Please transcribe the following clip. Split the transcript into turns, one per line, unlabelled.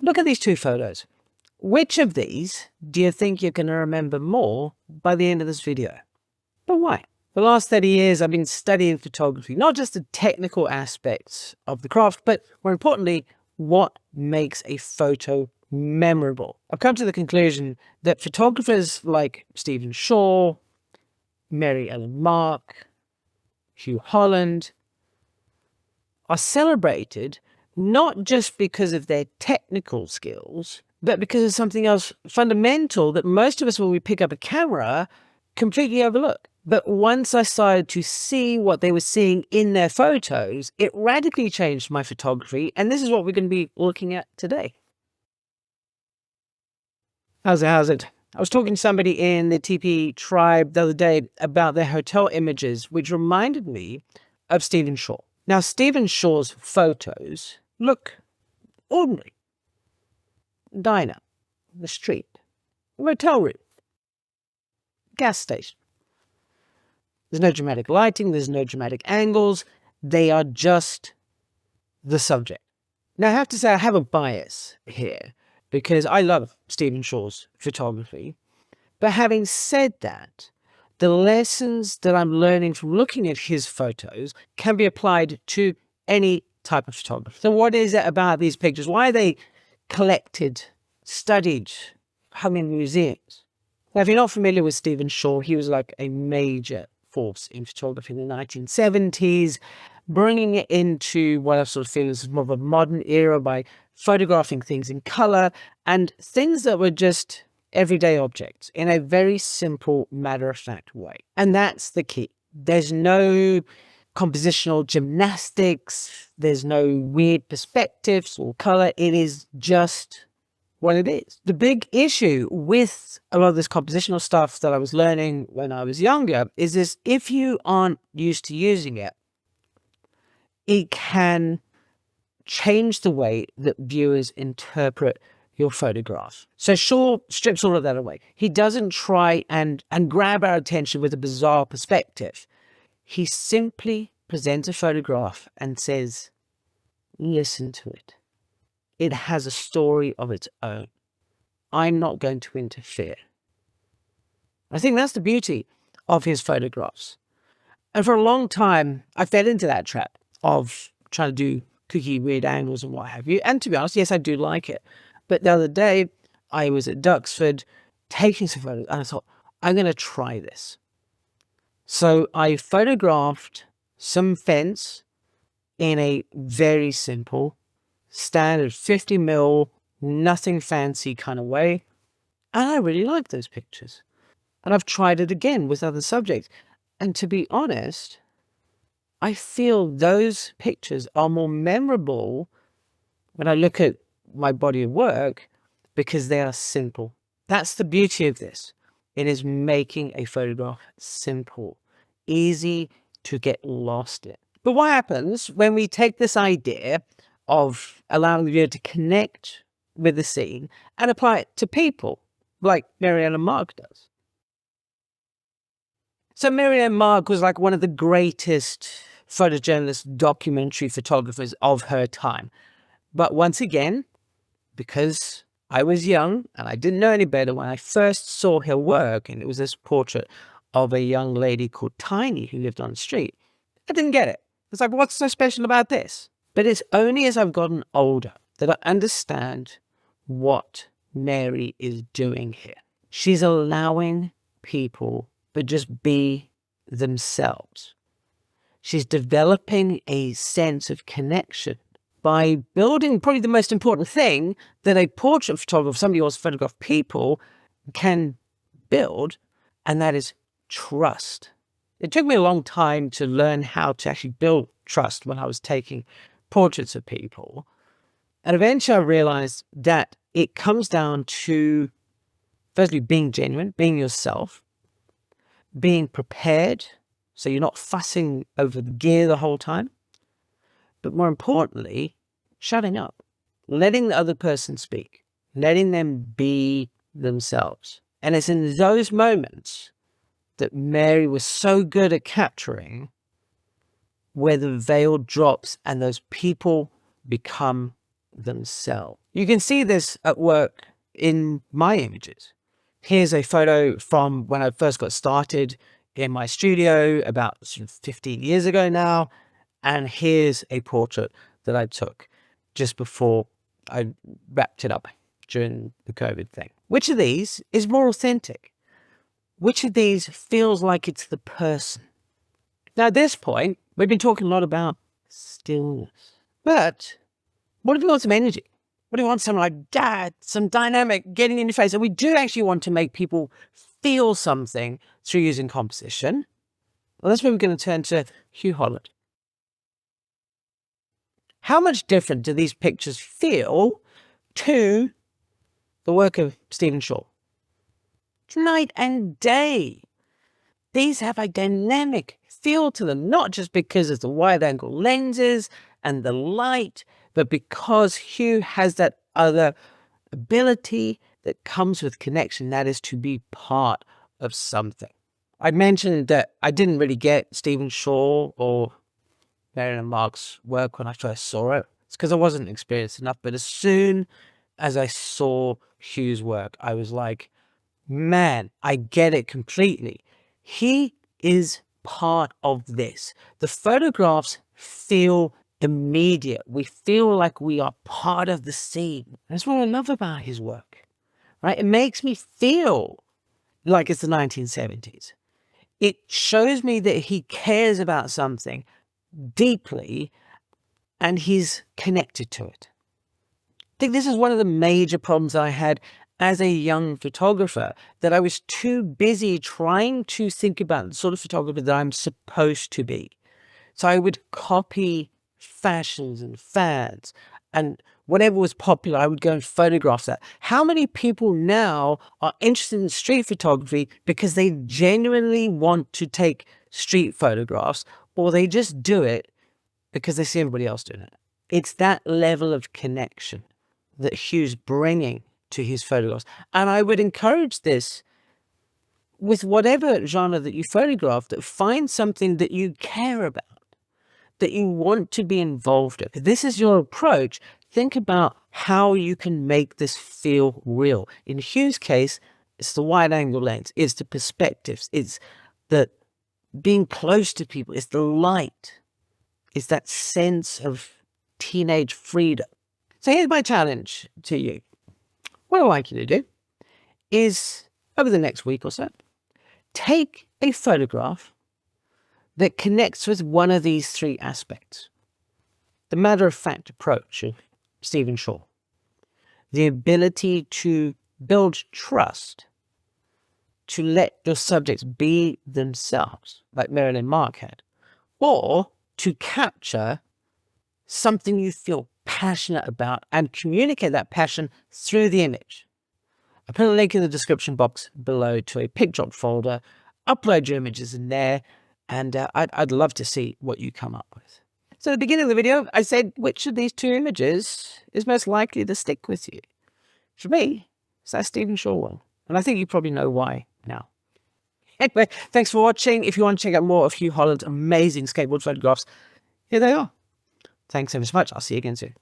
Look at these two photos. Which of these do you think you're going to remember more by the end of this video? But why? For the last 30 years, I've been studying photography, not just the technical aspects of the craft, but more importantly, what makes a photo memorable. I've come to the conclusion that photographers like Stephen Shore, Mary Ellen Mark, Hugh Holland are celebrated not just because of their technical skills, but because of something else fundamental that most of us, when we pick up a camera, completely overlook. But once I started to see what they were seeing in their photos, it radically changed my photography. And this is what we're going to be looking at today. How's it? I was talking to somebody in the TP tribe the other day about their hotel images, which reminded me of Stephen Shore. Now, Stephen Shore's photos look ordinary. Diner, the street, motel room, gas station. There's no dramatic lighting, there's no dramatic angles. They are just the subject. Now, I have to say I have a bias here because I love Stephen Shore's photography. But having said that, the lessons that I'm learning from looking at his photos can be applied to any type of photography. So what is it about these pictures? Why are they collected, studied, hung in museums? Now, if you're not familiar with Stephen Shore, he was like a major force in photography in the 1970s, bringing it into what I sort of feel is more of a modern era by photographing things in color and things that were just everyday objects in a very simple, matter-of-fact way. And that's the key. There's no compositional gymnastics, there's no weird perspectives or color. It is just what it is. The big issue with a lot of this compositional stuff that I was learning when I was younger is this: if you aren't used to using it, it can change the way that viewers interpret your photograph. So Shore strips all of that away. He doesn't try and grab our attention with a bizarre perspective. He simply presents a photograph and says, listen to it. It has a story of its own. I'm not going to interfere. I think that's the beauty of his photographs. And for a long time, I fell into that trap of trying to do kooky, weird angles and what have you. And to be honest, yes, I do like it. But the other day, I was at Duxford taking some photos and I thought, I'm going to try this. So I photographed some fence in a very simple, standard 50mm, nothing fancy kind of way. And I really like those pictures. And I've tried it again with other subjects. And to be honest, I feel those pictures are more memorable when I look at my body of work because they are simple. That's the beauty of this. It is making a photograph simple, easy to get lost in. But what happens when we take this idea of allowing the viewer to connect with the scene and apply it to people like Mary Ellen Mark does? So Mary Ellen Mark was like one of the greatest photojournalist documentary photographers of her time. But once again, because I was young and I didn't know any better, when I first saw her work, and it was this portrait of a young lady called Tiny who lived on the street, I didn't get it. It's like, what's so special about this? But it's only as I've gotten older that I understand what Mary is doing here. She's allowing people to just be themselves. She's developing a sense of connection by building probably the most important thing that a portrait photographer, somebody who wants to photograph people, can build, and that is trust. It took me a long time to learn how to actually build trust when I was taking portraits of people. And eventually I realized that it comes down to, firstly, being genuine, being yourself, being prepared, so you're not fussing over the gear the whole time. But more importantly, shutting up, letting the other person speak, letting them be themselves. And it's in those moments that Mary was so good at capturing where the veil drops and those people become themselves. You can see this at work in my images. Here's a photo from when I first got started in my studio about 15 years ago now. And here's a portrait that I took just before I wrapped it up during the COVID thing. Which of these is more authentic? Which of these feels like it's the person? Now, at this point, we've been talking a lot about stillness. But what if we want some energy? What do you want? Some like that, some dynamic getting in your face. And we do actually want to make people feel something through using composition. Well, that's where we're going to turn to Hugh Holland. How much different do these pictures feel to the work of Stephen Shore? It's night and day. These have a dynamic feel to them, not just because of the wide-angle lenses and the light, but because Hugh has that other ability that comes with connection, that is to be part of something. I mentioned that I didn't really get Stephen Shore or Marilyn Mark's work when I first saw it. It's because I wasn't experienced enough. But as soon as I saw Hugh's work, I was like, man, I get it completely. He is part of this. The photographs feel immediate. We feel like we are part of the scene. That's what I love about his work, right? It makes me feel like it's the 1970s. It shows me that he cares about something deeply and he's connected to it. I think this is one of the major problems I had as a young photographer, that I was too busy trying to think about the sort of photographer that I'm supposed to be. So I would copy fashions and fads, and whatever was popular, I would go and photograph that. How many people now are interested in street photography because they genuinely want to take street photographs, or they just do it because they see everybody else doing it? It's that level of connection that Hugh's bringing to his photographs. And I would encourage this with whatever genre that you photograph, that find something that you care about, that you want to be involved in. If this is your approach, think about how you can make this feel real. In Hugh's case, it's the wide angle lens, it's the perspectives, it's the being close to people, it's the light, it's that sense of teenage freedom. So here's my challenge to you. What I'd like you to do is, over the next week or so, take a photograph that connects with one of these three aspects. The matter-of-fact approach of Stephen Shore, the ability to build trust, to let your subjects be themselves, like Marilyn Mark had, or to capture something you feel passionate about and communicate that passion through the image. I put a link in the description box below to a PicDrop folder. Upload your images in there, and I'd love to see what you come up with. So at the beginning of the video, I said, which of these two images is most likely to stick with you? For me, it's that Stephen Shore one. And I think you probably know why now. Anyway, thanks for watching. If you want to check out more of Hugh Holland's amazing skateboard photographs, here they are. Thanks ever so much. I'll see you again soon.